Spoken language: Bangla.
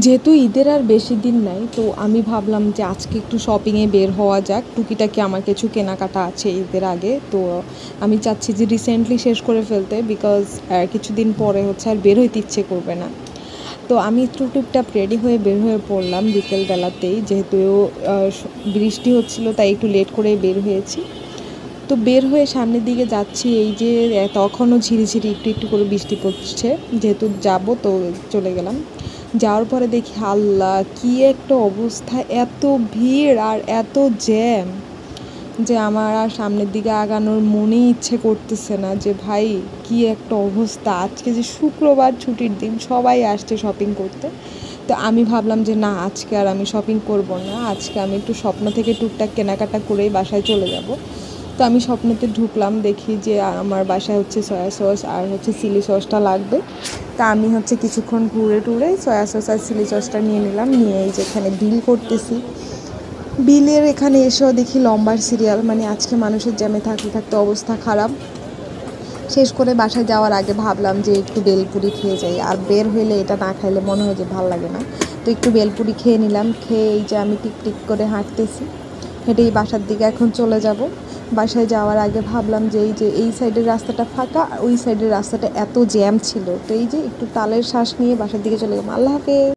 যেহেতু ঈদের আর বেশি দিন নাই, তো আমি ভাবলাম যে আজকে একটু শপিংয়ে বের হওয়া যাক। টুকিটাকি আমার কিছু কেনাকাটা আছে ঈদের আগে, তো আমি চাচ্ছি যে রিসেন্টলি শেষ করে ফেলতে, বিকজ কিছুদিন পরে হচ্ছে আর বের হইতে ইচ্ছে করবে না। তো আমি একটু টুকটাক রেডি হয়ে বের হয়ে পড়লাম বিকেলবেলাতেই, যেহেতু বৃষ্টি হচ্ছিল তাই একটু লেট করে বের হয়েছি। তো বের হয়ে সামনের দিকে যাচ্ছি, এই যে তখনও ঝিরিঝিরি একটু একটু করে বৃষ্টি পড়ছে। যেহেতু যাব তো চলে গেলাম। যাওয়ার পরে দেখি আল্লাহ কি একটা অবস্থা, এত ভিড় আর এত জ্যাম যে আমার আর সামনের দিকে আগানোর মনেই ইচ্ছে করতেছে না। যে ভাই কি একটা অবস্থা, আজকে যে শুক্রবার ছুটির দিন, সবাই আসছে শপিং করতে। তো আমি ভাবলাম যে না, আজকে আর আমি শপিং করব না, আজকে আমি একটু স্বপ্ন থেকে টুকটাক কেনাকাটা করেই বাসায় চলে যাব। তো আমি স্বপ্নতে ঢুকলাম, দেখি যে আমার বাসায় হচ্ছে সয়া সস আর হচ্ছে চিলি সসটা লাগবে। তা আমি হচ্ছে কিছুক্ষণ ঘুরে টুরে সয়া সস আর চিলি সসটা নিয়ে নিলাম, নিয়ে এই যেখানে বিল করতেছি। বিলের এখানে এসেও দেখি লম্বার সিরিয়াল, মানে আজকে মানুষের জ্যামে থাকতে থাকতে অবস্থা খারাপ। শেষ করে বাসায় যাওয়ার আগে ভাবলাম যে একটু বেলপুরি খেয়ে যাই, আর বের হইলে এটা না খাইলে মনে হয় যে ভাল লাগে না। তো একটু বেলপুরি খেয়ে নিলাম, খেয়ে এই যে আমি টিক টিক করে হাঁটতেছি, হেঁটেই বাসার দিকে এখন চলে যাব। বাসায় যাওয়ার আগে ভাবলাম যে এই সাইডের রাস্তাটা ফাঁকা, আর ওই সাইডের রাস্তাটা এত জ্যাম ছিল, তো এই যে একটু তালের শ্বাস নিয়ে বাসার দিকে চলে গেলাম। আল্লাহ হাফেজ।